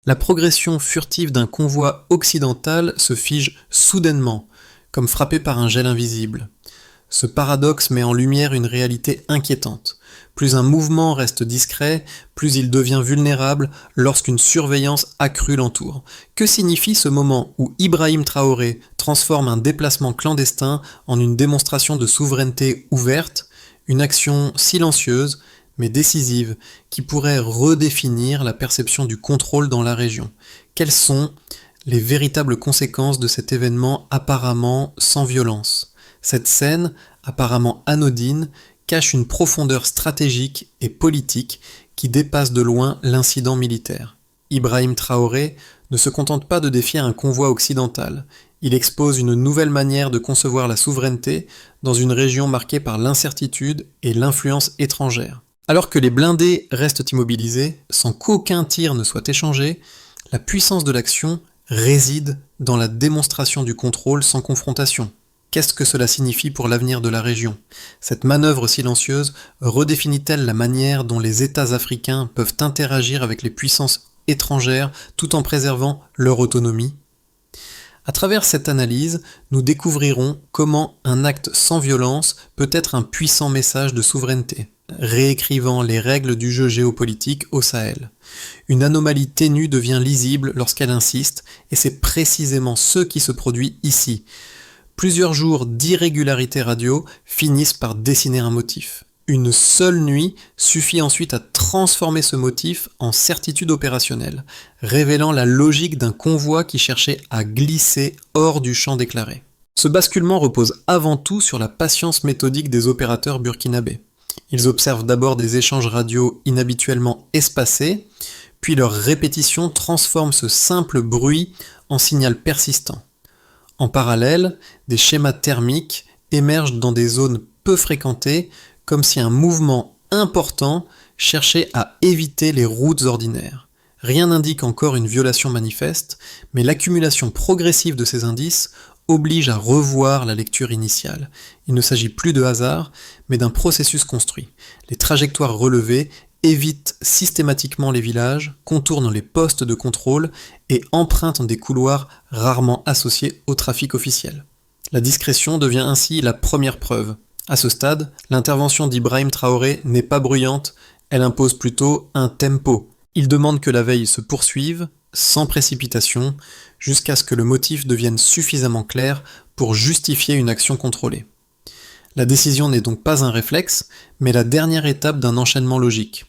La progression furtive d'un convoi occidental se fige soudainement, comme frappé par un gel invisible. Ce paradoxe met en lumière une réalité inquiétante. Plus un mouvement reste discret, plus il devient vulnérable lorsqu'une surveillance accrue l'entoure. Que signifie ce moment où Ibrahim Traoré transforme un déplacement clandestin en une démonstration de souveraineté ouverte, une action silencieuse mais décisive qui pourrait redéfinir la perception du contrôle dans la région? Quelles sont les véritables conséquences de cet événement apparemment sans violence? Cette scène, apparemment anodine, cache une profondeur stratégique et politique qui dépasse de loin l'incident militaire. Ibrahim Traoré ne se contente pas de défier un convoi occidental, il expose une nouvelle manière de concevoir la souveraineté dans une région marquée par l'incertitude et l'influence étrangère. Alors que les blindés restent immobilisés, sans qu'aucun tir ne soit échangé, la puissance de l'action réside dans la démonstration du contrôle sans confrontation. Qu'est-ce que cela signifie pour l'avenir de la région? Cette manœuvre silencieuse redéfinit-elle la manière dont les États africains peuvent interagir avec les puissances étrangères tout en préservant leur autonomie? À travers cette analyse, nous découvrirons comment un acte sans violence peut être un puissant message de souveraineté, réécrivant les règles du jeu géopolitique au Sahel. Une anomalie ténue devient lisible lorsqu'elle insiste, et c'est précisément ce qui se produit ici. Plusieurs jours d'irrégularité radio finissent par dessiner un motif. Une seule nuit suffit ensuite à transformer ce motif en certitude opérationnelle, révélant la logique d'un convoi qui cherchait à glisser hors du champ déclaré. Ce basculement repose avant tout sur la patience méthodique des opérateurs burkinabés. Ils observent d'abord des échanges radio inhabituellement espacés, puis leur répétition transforme ce simple bruit en signal persistant. En parallèle, des schémas thermiques émergent dans des zones peu fréquentées, comme si un mouvement important cherchait à éviter les routes ordinaires. Rien n'indique encore une violation manifeste, mais l'accumulation progressive de ces indices oblige à revoir la lecture initiale. Il ne s'agit plus de hasard, mais d'un processus construit. Les trajectoires relevées évitent systématiquement les villages, contournent les postes de contrôle et empruntent des couloirs rarement associés au trafic officiel. La discrétion devient ainsi la première preuve. À ce stade, l'intervention d'Ibrahim Traoré n'est pas bruyante, elle impose plutôt un tempo. Il demande que la veille se poursuive, sans précipitation, jusqu'à ce que le motif devienne suffisamment clair pour justifier une action contrôlée. La décision n'est donc pas un réflexe, mais la dernière étape d'un enchaînement logique.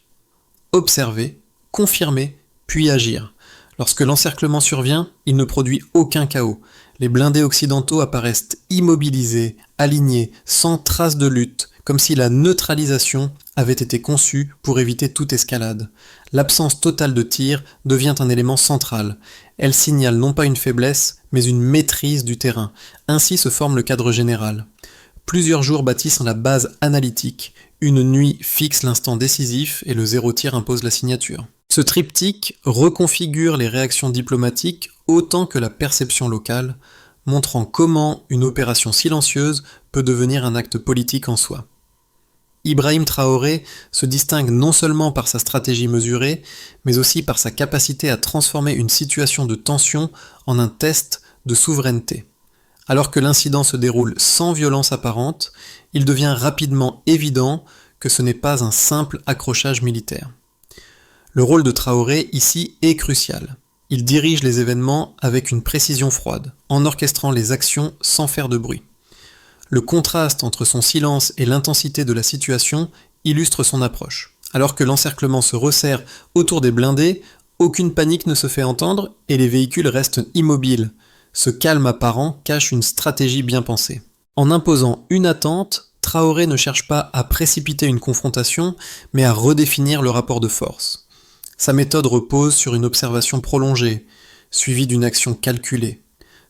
Observer, confirmer, puis agir. Lorsque l'encerclement survient, il ne produit aucun chaos. Les blindés occidentaux apparaissent immobilisés, alignés, sans trace de lutte, comme si la neutralisation avait été conçue pour éviter toute escalade. L'absence totale de tir devient un élément central. Elle signale non pas une faiblesse, mais une maîtrise du terrain. Ainsi se forme le cadre général. Plusieurs jours bâtissent la base analytique, une nuit fixe l'instant décisif et le zéro tir impose la signature. Ce triptyque reconfigure les réactions diplomatiques autant que la perception locale, montrant comment une opération silencieuse peut devenir un acte politique en soi. Ibrahim Traoré se distingue non seulement par sa stratégie mesurée, mais aussi par sa capacité à transformer une situation de tension en un test de souveraineté. Alors que l'incident se déroule sans violence apparente, il devient rapidement évident que ce n'est pas un simple accrochage militaire. Le rôle de Traoré ici est crucial. Il dirige les événements avec une précision froide, en orchestrant les actions sans faire de bruit. Le contraste entre son silence et l'intensité de la situation illustre son approche. Alors que l'encerclement se resserre autour des blindés, aucune panique ne se fait entendre et les véhicules restent immobiles. Ce calme apparent cache une stratégie bien pensée. En imposant une attente, Traoré ne cherche pas à précipiter une confrontation, mais à redéfinir le rapport de force. Sa méthode repose sur une observation prolongée, suivie d'une action calculée.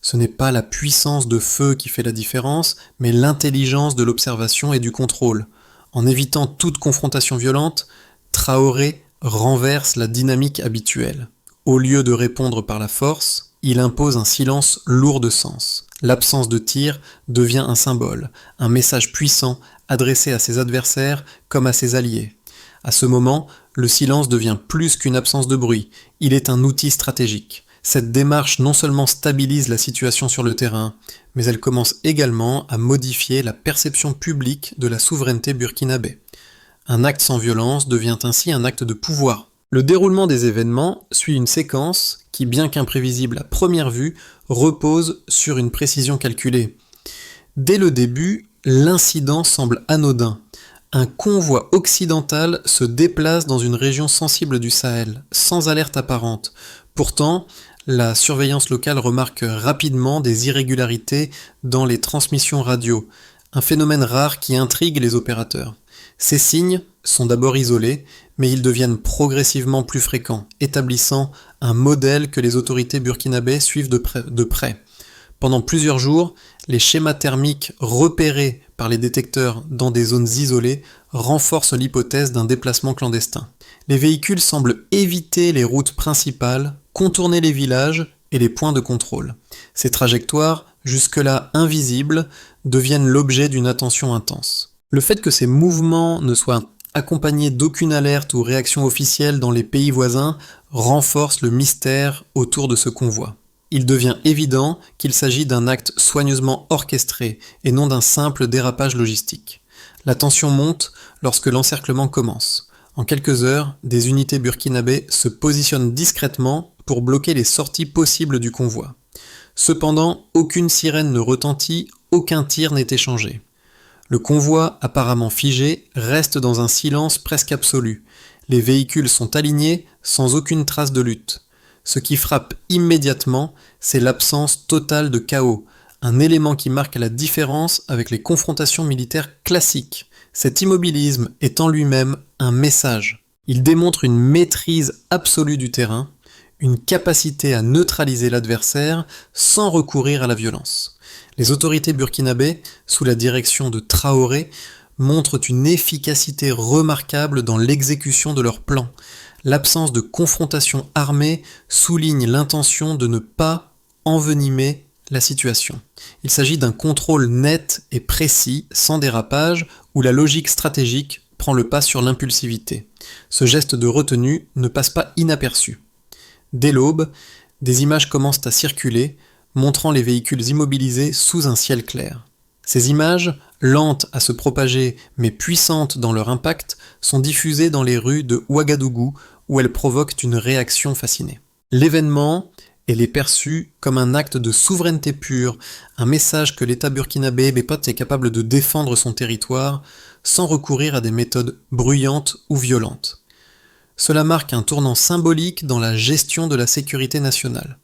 Ce n'est pas la puissance de feu qui fait la différence, mais l'intelligence de l'observation et du contrôle. En évitant toute confrontation violente, Traoré renverse la dynamique habituelle. Au lieu de répondre par la force, il impose un silence lourd de sens. L'absence de tir devient un symbole, un message puissant adressé à ses adversaires comme à ses alliés. À ce moment, le silence devient plus qu'une absence de bruit, il est un outil stratégique. Cette démarche non seulement stabilise la situation sur le terrain, mais elle commence également à modifier la perception publique de la souveraineté burkinabé. Un acte sans violence devient ainsi un acte de pouvoir. Le déroulement des événements suit une séquence qui, bien qu'imprévisible à première vue, repose sur une précision calculée. Dès le début, l'incident semble anodin. Un convoi occidental se déplace dans une région sensible du Sahel, sans alerte apparente. Pourtant, la surveillance locale remarque rapidement des irrégularités dans les transmissions radio, un phénomène rare qui intrigue les opérateurs. Ces signes sont d'abord isolés, mais ils deviennent progressivement plus fréquents, établissant un modèle que les autorités burkinabées suivent de près. Pendant plusieurs jours, les schémas thermiques repérés par les détecteurs dans des zones isolées renforcent l'hypothèse d'un déplacement clandestin. Les véhicules semblent éviter les routes principales, contourner les villages et les points de contrôle. Ces trajectoires, jusque-là invisibles, deviennent l'objet d'une attention intense. Le fait que ces mouvements ne soient accompagnés d'aucune alerte ou réaction officielle dans les pays voisins renforce le mystère autour de ce convoi. Il devient évident qu'il s'agit d'un acte soigneusement orchestré et non d'un simple dérapage logistique. La tension monte lorsque l'encerclement commence. En quelques heures, des unités burkinabées se positionnent discrètement pour bloquer les sorties possibles du convoi. Cependant, aucune sirène ne retentit, aucun tir n'est échangé. Le convoi, apparemment figé, reste dans un silence presque absolu. Les véhicules sont alignés sans aucune trace de lutte. Ce qui frappe immédiatement, c'est l'absence totale de chaos, un élément qui marque la différence avec les confrontations militaires classiques. Cet immobilisme est en lui-même un message. Il démontre une maîtrise absolue du terrain, une capacité à neutraliser l'adversaire sans recourir à la violence. Les autorités burkinabées, sous la direction de Traoré, montrent une efficacité remarquable dans l'exécution de leur plan. L'absence de confrontation armée souligne l'intention de ne pas envenimer la situation. Il s'agit d'un contrôle net et précis, sans dérapage, où la logique stratégique prend le pas sur l'impulsivité. Ce geste de retenue ne passe pas inaperçu. Dès l'aube, des images commencent à circuler, montrant les véhicules immobilisés sous un ciel clair. Ces images, lentes à se propager mais puissantes dans leur impact, sont diffusées dans les rues de Ouagadougou où elles provoquent une réaction fascinée. L'événement est perçu comme un acte de souveraineté pure, un message que l'État burkinabé est capable de défendre son territoire sans recourir à des méthodes bruyantes ou violentes. Cela marque un tournant symbolique dans la gestion de la sécurité nationale.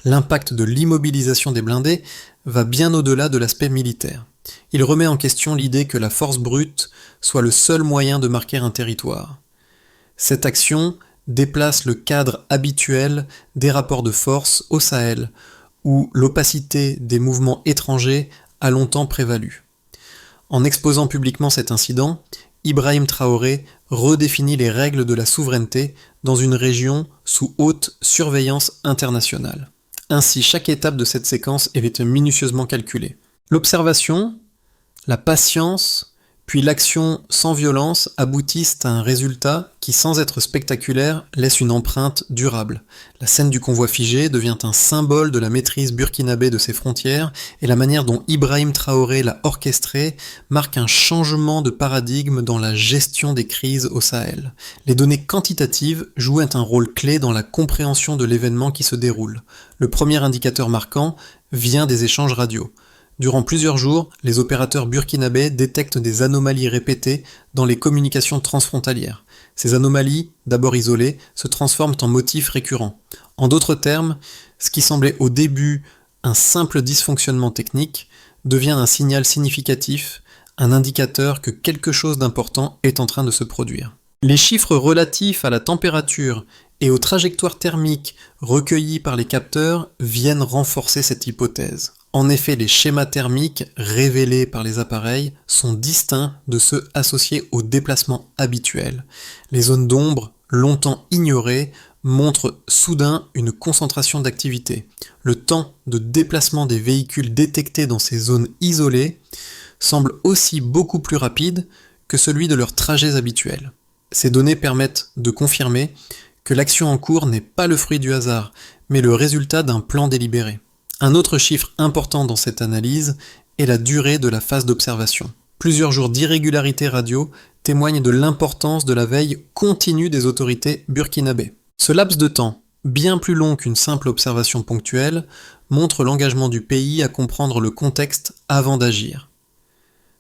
L'impact de l'immobilisation des blindés va bien au-delà de l'aspect militaire. Il remet en question l'idée que la force brute soit le seul moyen de marquer un territoire. Cette action déplace le cadre habituel des rapports de force au Sahel, où l'opacité des mouvements étrangers a longtemps prévalu. En exposant publiquement cet incident, Ibrahim Traoré redéfinit les règles de la souveraineté dans une région sous haute surveillance internationale. Ainsi, chaque étape de cette séquence est minutieusement calculée. L'observation, la patience, puis l'action sans violence aboutissent à un résultat qui, sans être spectaculaire, laisse une empreinte durable. La scène du convoi figé devient un symbole de la maîtrise burkinabé de ses frontières, et la manière dont Ibrahim Traoré l'a orchestré marque un changement de paradigme dans la gestion des crises au Sahel. Les données quantitatives jouent un rôle clé dans la compréhension de l'événement qui se déroule. Le premier indicateur marquant vient des échanges radio. Durant plusieurs jours, les opérateurs burkinabés détectent des anomalies répétées dans les communications transfrontalières. Ces anomalies, d'abord isolées, se transforment en motifs récurrents. En d'autres termes, ce qui semblait au début un simple dysfonctionnement technique devient un signal significatif, un indicateur que quelque chose d'important est en train de se produire. Les chiffres relatifs à la température et aux trajectoires thermiques recueillis par les capteurs viennent renforcer cette hypothèse. En effet, les schémas thermiques révélés par les appareils sont distincts de ceux associés aux déplacements habituels. Les zones d'ombre, longtemps ignorées, montrent soudain une concentration d'activité. Le temps de déplacement des véhicules détectés dans ces zones isolées semble aussi beaucoup plus rapide que celui de leurs trajets habituels. Ces données permettent de confirmer que l'action en cours n'est pas le fruit du hasard, mais le résultat d'un plan délibéré. Un autre chiffre important dans cette analyse est la durée de la phase d'observation. Plusieurs jours d'irrégularité radio témoignent de l'importance de la veille continue des autorités burkinabées. Ce laps de temps, bien plus long qu'une simple observation ponctuelle, montre l'engagement du pays à comprendre le contexte avant d'agir.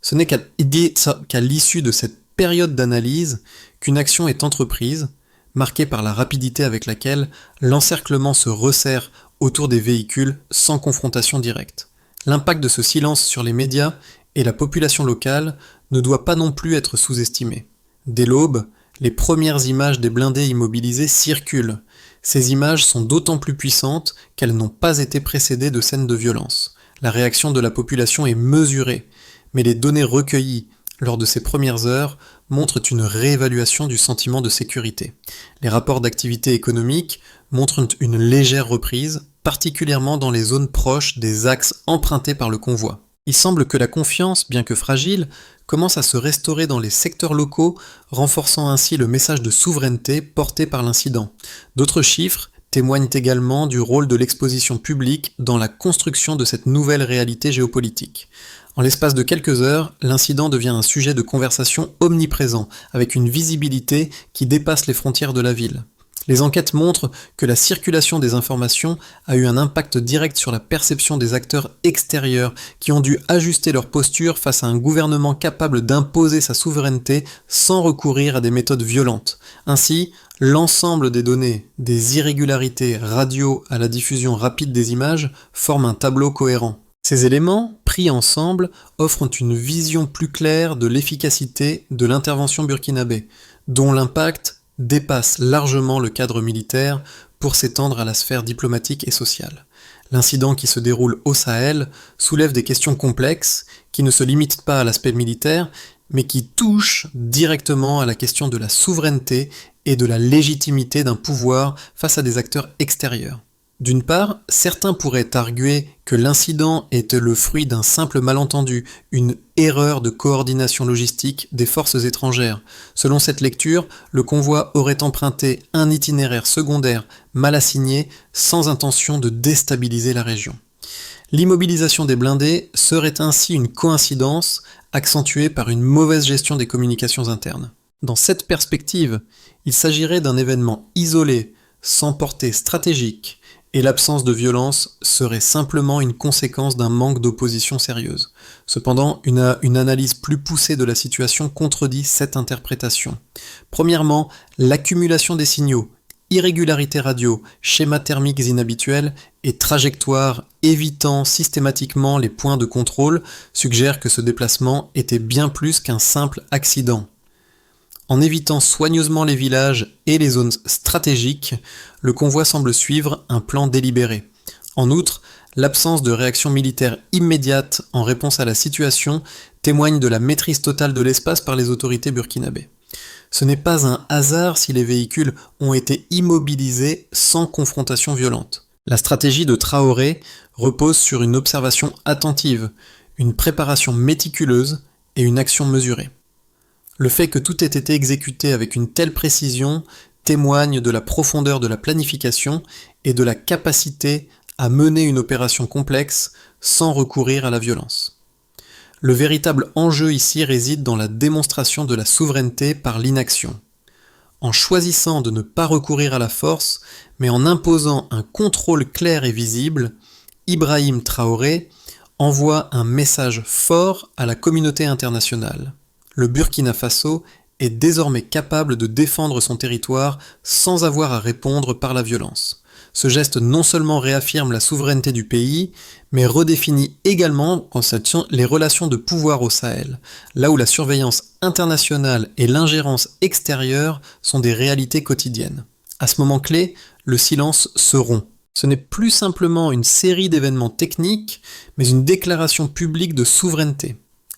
Ce n'est qu'à l'issue de cette période d'analyse qu'une action est entreprise, marquée par la rapidité avec laquelle l'encerclement se resserre autour des véhicules sans confrontation directe. L'impact de ce silence sur les médias et la population locale ne doit pas non plus être sous-estimé. Dès l'aube, les premières images des blindés immobilisés circulent. Ces images sont d'autant plus puissantes qu'elles n'ont pas été précédées de scènes de violence. La réaction de la population est mesurée, mais les données recueillies lors de ces premières heures montrent une réévaluation du sentiment de sécurité. Les rapports d'activité économique montrent une légère reprise, particulièrement dans les zones proches des axes empruntés par le convoi. Il semble que la confiance, bien que fragile, commence à se restaurer dans les secteurs locaux, renforçant ainsi le message de souveraineté porté par l'incident. D'autres chiffres témoignent également du rôle de l'exposition publique dans la construction de cette nouvelle réalité géopolitique. En l'espace de quelques heures, l'incident devient un sujet de conversation omniprésent, avec une visibilité qui dépasse les frontières de la ville. Les enquêtes montrent que la circulation des informations a eu un impact direct sur la perception des acteurs extérieurs qui ont dû ajuster leur posture face à un gouvernement capable d'imposer sa souveraineté sans recourir à des méthodes violentes. Ainsi, l'ensemble des données, des irrégularités radio à la diffusion rapide des images, forment un tableau cohérent. Ces éléments, pris ensemble, offrent une vision plus claire de l'efficacité de l'intervention burkinabé, dont l'impact dépasse largement le cadre militaire pour s'étendre à la sphère diplomatique et sociale. L'incident qui se déroule au Sahel soulève des questions complexes qui ne se limitent pas à l'aspect militaire, mais qui touchent directement à la question de la souveraineté et de la légitimité d'un pouvoir face à des acteurs extérieurs. D'une part, certains pourraient arguer que l'incident était le fruit d'un simple malentendu, une erreur de coordination logistique des forces étrangères. Selon cette lecture, le convoi aurait emprunté un itinéraire secondaire mal assigné, sans intention de déstabiliser la région. L'immobilisation des blindés serait ainsi une coïncidence accentuée par une mauvaise gestion des communications internes. Dans cette perspective, il s'agirait d'un événement isolé, sans portée stratégique, et l'absence de violence serait simplement une conséquence d'un manque d'opposition sérieuse. Cependant, une analyse plus poussée de la situation contredit cette interprétation. Premièrement, l'accumulation des signaux, irrégularités radio, schémas thermiques inhabituels et trajectoires évitant systématiquement les points de contrôle suggèrent que ce déplacement était bien plus qu'un simple accident. En évitant soigneusement les villages et les zones stratégiques, le convoi semble suivre un plan délibéré. En outre, l'absence de réaction militaire immédiate en réponse à la situation témoigne de la maîtrise totale de l'espace par les autorités burkinabées. Ce n'est pas un hasard si les véhicules ont été immobilisés sans confrontation violente. La stratégie de Traoré repose sur une observation attentive, une préparation méticuleuse et une action mesurée. Le fait que tout ait été exécuté avec une telle précision témoigne de la profondeur de la planification et de la capacité à mener une opération complexe sans recourir à la violence. Le véritable enjeu ici réside dans la démonstration de la souveraineté par l'inaction. En choisissant de ne pas recourir à la force, mais en imposant un contrôle clair et visible, Ibrahim Traoré envoie un message fort à la communauté internationale. Le Burkina Faso est désormais capable de défendre son territoire sans avoir à répondre par la violence. Ce geste non seulement réaffirme la souveraineté du pays, mais redéfinit également les relations de pouvoir au Sahel, là où la surveillance internationale et l'ingérence extérieure sont des réalités quotidiennes. À ce moment clé, le silence se rompt. Ce n'est plus simplement une série d'événements techniques, mais une déclaration publique de souveraineté.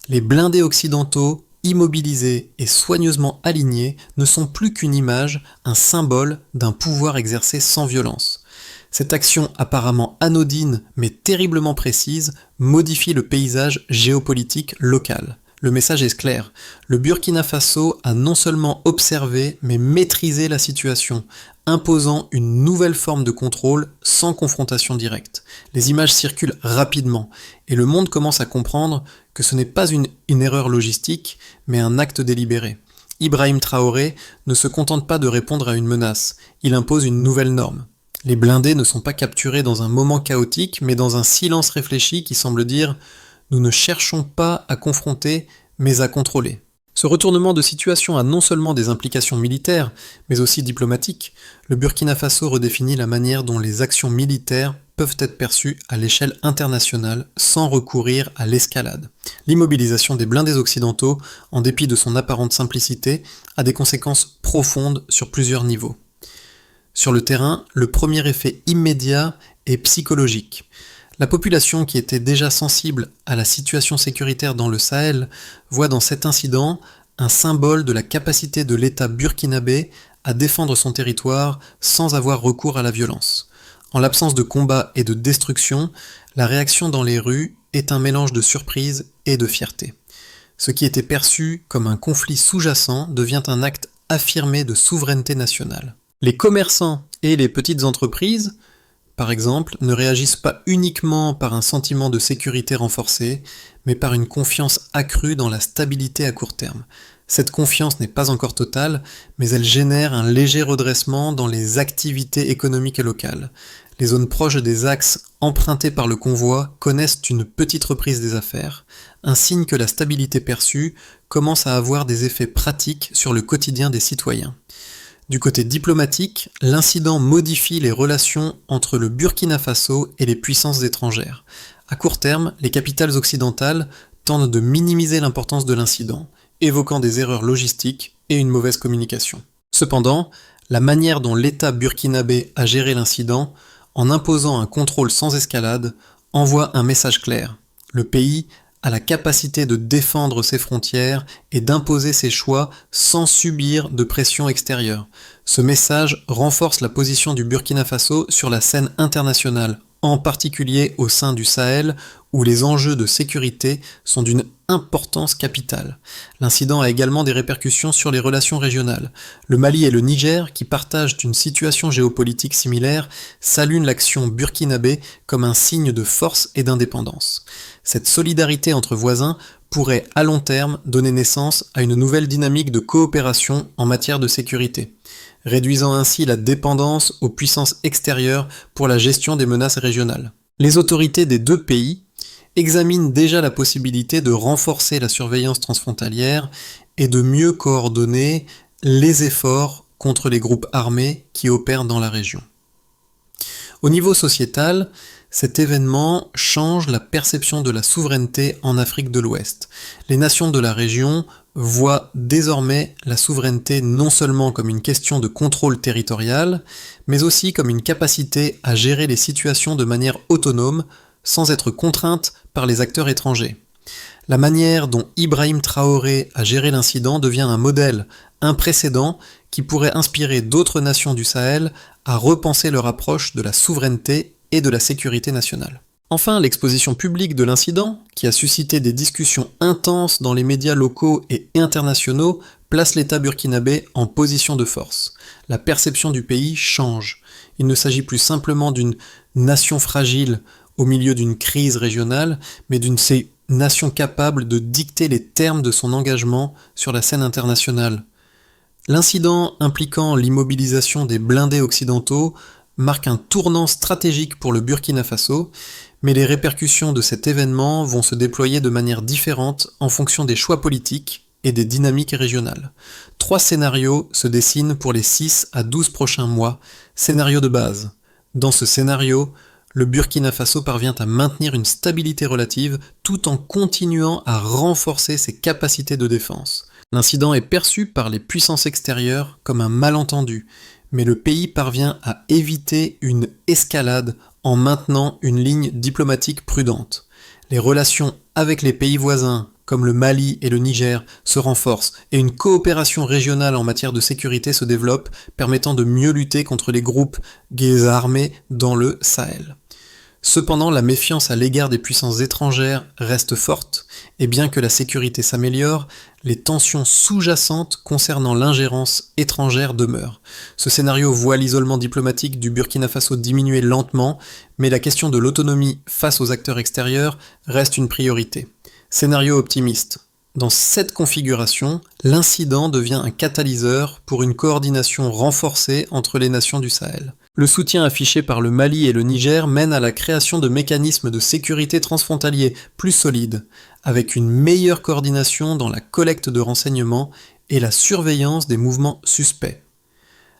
Les blindés occidentaux, immobilisés et soigneusement alignés, ne sont plus qu'une image, un symbole d'un pouvoir exercé sans violence. Cette action apparemment anodine mais terriblement précise modifie le paysage géopolitique local. Le message est clair. Le Burkina Faso a non seulement observé, mais maîtrisé la situation, imposant une nouvelle forme de contrôle sans confrontation directe. Les images circulent rapidement, et le monde commence à comprendre que ce n'est pas une erreur logistique, mais un acte délibéré. Ibrahim Traoré ne se contente pas de répondre à une menace, il impose une nouvelle norme. Les blindés ne sont pas capturés dans un moment chaotique, mais dans un silence réfléchi qui semble dire « Nous ne cherchons pas à confronter, mais à contrôler ». Ce retournement de situation a non seulement des implications militaires, mais aussi diplomatiques. Le Burkina Faso redéfinit la manière dont les actions militaires peuvent être perçues à l'échelle internationale sans recourir à l'escalade. L'immobilisation des blindés occidentaux, en dépit de son apparente simplicité, a des conséquences profondes sur plusieurs niveaux. Sur le terrain, le premier effet immédiat est psychologique. La population qui était déjà sensible à la situation sécuritaire dans le Sahel voit dans cet incident un symbole de la capacité de l'État burkinabé à défendre son territoire sans avoir recours à la violence. En l'absence de combat et de destruction, la réaction dans les rues est un mélange de surprise et de fierté. Ce qui était perçu comme un conflit sous-jacent devient un acte affirmé de souveraineté nationale. Les commerçants et les petites entreprises, par exemple, ne réagissent pas uniquement par un sentiment de sécurité renforcé, mais par une confiance accrue dans la stabilité à court terme. Cette confiance n'est pas encore totale, mais elle génère un léger redressement dans les activités économiques et locales. Les zones proches des axes empruntés par le convoi connaissent une petite reprise des affaires, un signe que la stabilité perçue commence à avoir des effets pratiques sur le quotidien des citoyens. Du côté diplomatique, l'incident modifie les relations entre le Burkina Faso et les puissances étrangères. À court terme, les capitales occidentales tentent de minimiser l'importance de l'incident, évoquant des erreurs logistiques et une mauvaise communication. Cependant, la manière dont l'État burkinabé a géré l'incident, en imposant un contrôle sans escalade, envoie un message clair. Le pays a la capacité de défendre ses frontières et d'imposer ses choix sans subir de pression extérieure. Ce message renforce la position du Burkina Faso sur la scène internationale, en particulier au sein du Sahel, où les enjeux de sécurité sont d'une importance capitale. L'incident a également des répercussions sur les relations régionales. Le Mali et le Niger, qui partagent une situation géopolitique similaire, saluent l'action burkinabé comme un signe de force et d'indépendance. Cette solidarité entre voisins pourrait à long terme donner naissance à une nouvelle dynamique de coopération en matière de sécurité, réduisant ainsi la dépendance aux puissances extérieures pour la gestion des menaces régionales. Les autorités des deux pays examinent déjà la possibilité de renforcer la surveillance transfrontalière et de mieux coordonner les efforts contre les groupes armés qui opèrent dans la région. Au niveau sociétal, cet événement change la perception de la souveraineté en Afrique de l'Ouest. Les nations de la région voient désormais la souveraineté non seulement comme une question de contrôle territorial, mais aussi comme une capacité à gérer les situations de manière autonome, sans être contrainte par les acteurs étrangers. La manière dont Ibrahim Traoré a géré l'incident devient un modèle, un précédent qui pourrait inspirer d'autres nations du Sahel à repenser leur approche de la souveraineté et de la sécurité nationale. Enfin, l'exposition publique de l'incident, qui a suscité des discussions intenses dans les médias locaux et internationaux, place l'État burkinabé en position de force. La perception du pays change. Il ne s'agit plus simplement d'une nation fragile au milieu d'une crise régionale, mais d'une nation capable de dicter les termes de son engagement sur la scène internationale. L'incident impliquant l'immobilisation des blindés occidentaux marque un tournant stratégique pour le Burkina Faso, mais les répercussions de cet événement vont se déployer de manière différente en fonction des choix politiques et des dynamiques régionales. 3 scénarios se dessinent pour les 6 à 12 prochains mois. Scénario de base. Dans ce scénario, le Burkina Faso parvient à maintenir une stabilité relative tout en continuant à renforcer ses capacités de défense. L'incident est perçu par les puissances extérieures comme un malentendu, mais le pays parvient à éviter une escalade en maintenant une ligne diplomatique prudente. Les relations avec les pays voisins, comme le Mali et le Niger, se renforcent et une coopération régionale en matière de sécurité se développe, permettant de mieux lutter contre les groupes armés dans le Sahel. Cependant, la méfiance à l'égard des puissances étrangères reste forte, et bien que la sécurité s'améliore, les tensions sous-jacentes concernant l'ingérence étrangère demeurent. Ce scénario voit l'isolement diplomatique du Burkina Faso diminuer lentement, mais la question de l'autonomie face aux acteurs extérieurs reste une priorité. Scénario optimiste. Dans cette configuration, l'incident devient un catalyseur pour une coordination renforcée entre les nations du Sahel. Le soutien affiché par le Mali et le Niger mène à la création de mécanismes de sécurité transfrontaliers plus solides, avec une meilleure coordination dans la collecte de renseignements et la surveillance des mouvements suspects.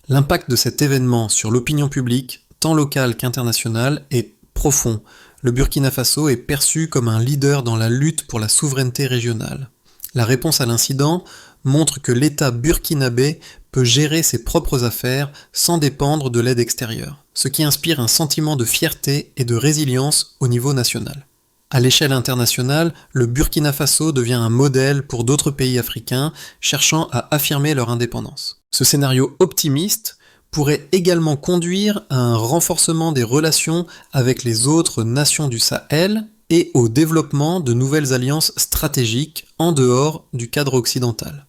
L'impact de cet événement sur l'opinion publique, tant locale qu'internationale, est profond. Le Burkina Faso est perçu comme un leader dans la lutte pour la souveraineté régionale. La réponse à l'incident montre que l'État burkinabé peut gérer ses propres affaires sans dépendre de l'aide extérieure, ce qui inspire un sentiment de fierté et de résilience au niveau national. À l'échelle internationale, le Burkina Faso devient un modèle pour d'autres pays africains cherchant à affirmer leur indépendance. Ce scénario optimiste pourrait également conduire à un renforcement des relations avec les autres nations du Sahel et au développement de nouvelles alliances stratégiques en dehors du cadre occidental.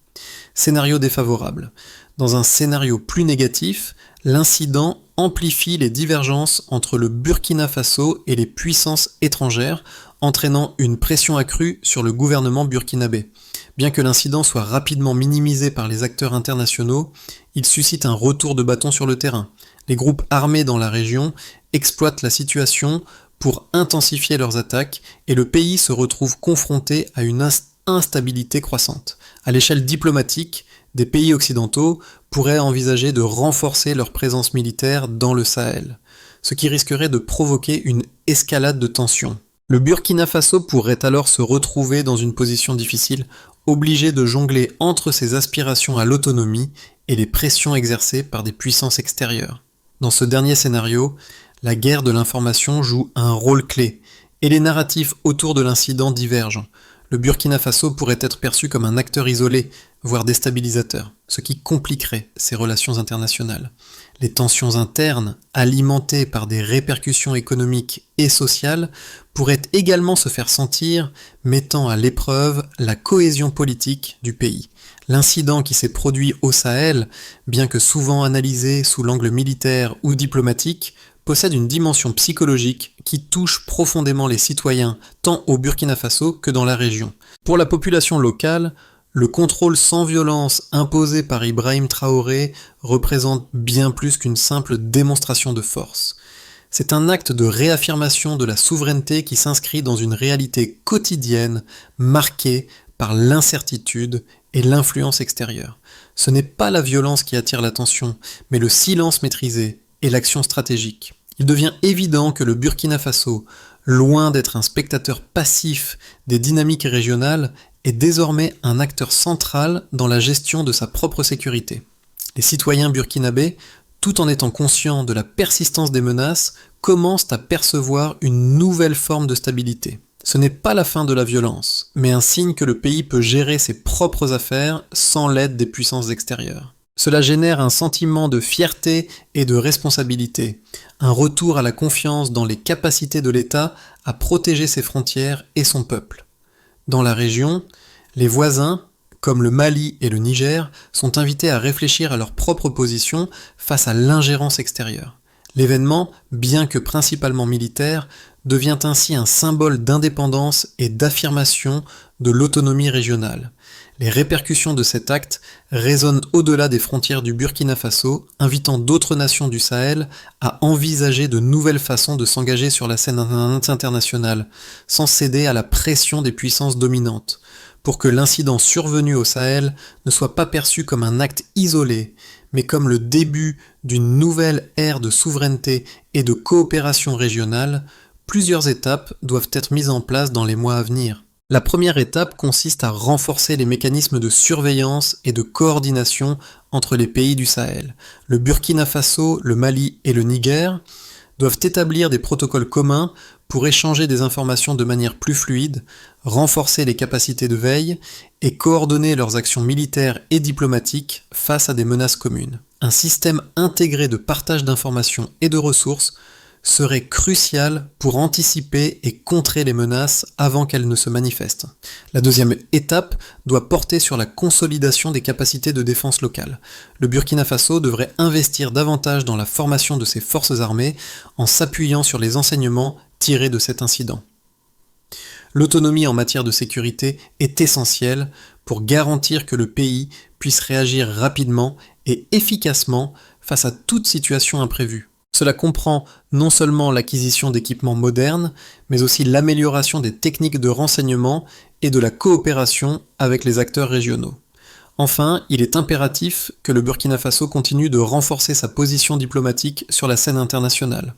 Scénario défavorable. Dans un scénario plus négatif, l'incident amplifie les divergences entre le Burkina Faso et les puissances étrangères, entraînant une pression accrue sur le gouvernement burkinabé. Bien que l'incident soit rapidement minimisé par les acteurs internationaux, il suscite un retour de bâton sur le terrain. Les groupes armés dans la région exploitent la situation pour intensifier leurs attaques et le pays se retrouve confronté à une instabilité croissante. À l'échelle diplomatique, des pays occidentaux pourraient envisager de renforcer leur présence militaire dans le Sahel, ce qui risquerait de provoquer une escalade de tensions. Le Burkina Faso pourrait alors se retrouver dans une position difficile, obligé de jongler entre ses aspirations à l'autonomie et les pressions exercées par des puissances extérieures. Dans ce dernier scénario, la guerre de l'information joue un rôle clé, et les narratifs autour de l'incident divergent. Le Burkina Faso pourrait être perçu comme un acteur isolé, voire déstabilisateur, ce qui compliquerait ses relations internationales. Les tensions internes, alimentées par des répercussions économiques et sociales, pourraient également se faire sentir, mettant à l'épreuve la cohésion politique du pays. L'incident qui s'est produit au Sahel, bien que souvent analysé sous l'angle militaire ou diplomatique, possède une dimension psychologique qui touche profondément les citoyens, tant au Burkina Faso que dans la région. Pour la population locale, le contrôle sans violence imposé par Ibrahim Traoré représente bien plus qu'une simple démonstration de force. C'est un acte de réaffirmation de la souveraineté qui s'inscrit dans une réalité quotidienne marquée par l'incertitude et l'influence extérieure. Ce n'est pas la violence qui attire l'attention, mais le silence maîtrisé et l'action stratégique. Il devient évident que le Burkina Faso, loin d'être un spectateur passif des dynamiques régionales, est désormais un acteur central dans la gestion de sa propre sécurité. Les citoyens burkinabés, tout en étant conscients de la persistance des menaces, commencent à percevoir une nouvelle forme de stabilité. Ce n'est pas la fin de la violence, mais un signe que le pays peut gérer ses propres affaires sans l'aide des puissances extérieures. Cela génère un sentiment de fierté et de responsabilité, un retour à la confiance dans les capacités de l'État à protéger ses frontières et son peuple. Dans la région, les voisins, comme le Mali et le Niger, sont invités à réfléchir à leur propre position face à l'ingérence extérieure. L'événement, bien que principalement militaire, devient ainsi un symbole d'indépendance et d'affirmation de l'autonomie régionale. Les répercussions de cet acte résonnent au-delà des frontières du Burkina Faso, invitant d'autres nations du Sahel à envisager de nouvelles façons de s'engager sur la scène internationale, sans céder à la pression des puissances dominantes, pour que l'incident survenu au Sahel ne soit pas perçu comme un acte isolé, mais comme le début d'une nouvelle ère de souveraineté et de coopération régionale. Plusieurs étapes doivent être mises en place dans les mois à venir. La première étape consiste à renforcer les mécanismes de surveillance et de coordination entre les pays du Sahel. Le Burkina Faso, le Mali et le Niger doivent établir des protocoles communs pour échanger des informations de manière plus fluide, renforcer les capacités de veille et coordonner leurs actions militaires et diplomatiques face à des menaces communes. Un système intégré de partage d'informations et de ressources serait crucial pour anticiper et contrer les menaces avant qu'elles ne se manifestent. La deuxième étape doit porter sur la consolidation des capacités de défense locales. Le Burkina Faso devrait investir davantage dans la formation de ses forces armées en s'appuyant sur les enseignements tirés de cet incident. L'autonomie en matière de sécurité est essentielle pour garantir que le pays puisse réagir rapidement et efficacement face à toute situation imprévue. Cela comprend non seulement l'acquisition d'équipements modernes, mais aussi l'amélioration des techniques de renseignement et de la coopération avec les acteurs régionaux. Enfin, il est impératif que le Burkina Faso continue de renforcer sa position diplomatique sur la scène internationale.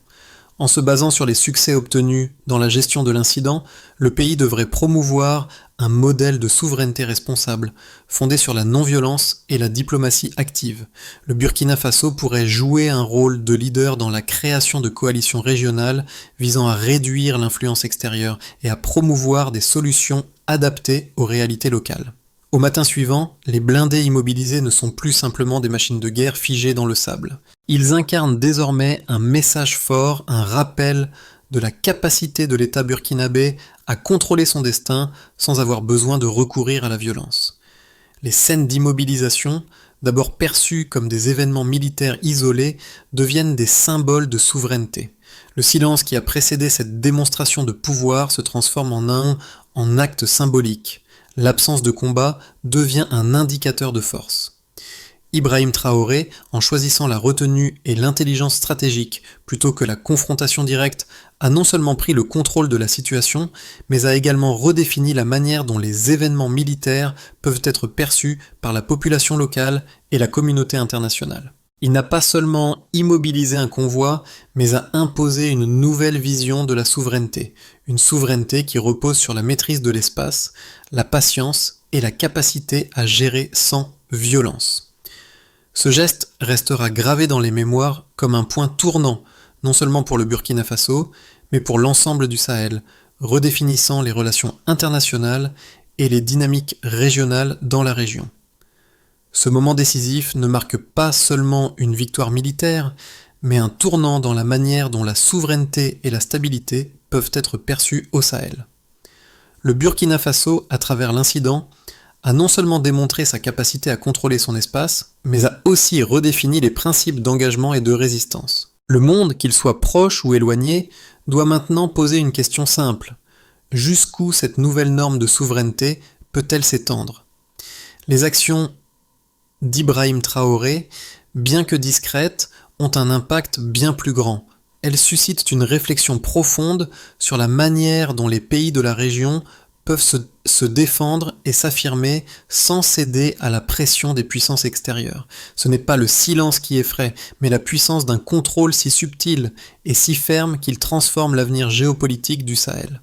En se basant sur les succès obtenus dans la gestion de l'incident, le pays devrait promouvoir un modèle de souveraineté responsable, fondé sur la non-violence et la diplomatie active. Le Burkina Faso pourrait jouer un rôle de leader dans la création de coalitions régionales visant à réduire l'influence extérieure et à promouvoir des solutions adaptées aux réalités locales. Au matin suivant, les blindés immobilisés ne sont plus simplement des machines de guerre figées dans le sable. Ils incarnent désormais un message fort, un rappel de la capacité de l'État burkinabé à contrôler son destin sans avoir besoin de recourir à la violence. Les scènes d'immobilisation, d'abord perçues comme des événements militaires isolés, deviennent des symboles de souveraineté. Le silence qui a précédé cette démonstration de pouvoir se transforme en acte symbolique. L'absence de combat devient un indicateur de force. Ibrahim Traoré, en choisissant la retenue et l'intelligence stratégique plutôt que la confrontation directe, a non seulement pris le contrôle de la situation, mais a également redéfini la manière dont les événements militaires peuvent être perçus par la population locale et la communauté internationale. Il n'a pas seulement immobilisé un convoi, mais a imposé une nouvelle vision de la souveraineté. Une souveraineté qui repose sur la maîtrise de l'espace, la patience et la capacité à gérer sans violence. Ce geste restera gravé dans les mémoires comme un point tournant, non seulement pour le Burkina Faso, mais pour l'ensemble du Sahel, redéfinissant les relations internationales et les dynamiques régionales dans la région. Ce moment décisif ne marque pas seulement une victoire militaire, mais un tournant dans la manière dont la souveraineté et la stabilité peuvent être perçues au Sahel. Le Burkina Faso, à travers l'incident, a non seulement démontré sa capacité à contrôler son espace, mais a aussi redéfini les principes d'engagement et de résistance. Le monde, qu'il soit proche ou éloigné, doit maintenant poser une question simple. Jusqu'où cette nouvelle norme de souveraineté peut-elle s'étendre ? Les actions d'Ibrahim Traoré, bien que discrètes, ont un impact bien plus grand. Elles suscitent une réflexion profonde sur la manière dont les pays de la région peuvent se défendre et s'affirmer sans céder à la pression des puissances extérieures. Ce n'est pas le silence qui effraie, mais la puissance d'un contrôle si subtil et si ferme qu'il transforme l'avenir géopolitique du Sahel.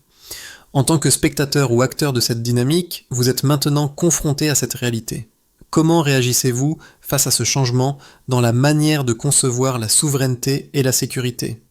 En tant que spectateur ou acteur de cette dynamique, vous êtes maintenant confronté à cette réalité. Comment réagissez-vous face à ce changement dans la manière de concevoir la souveraineté et la sécurité ?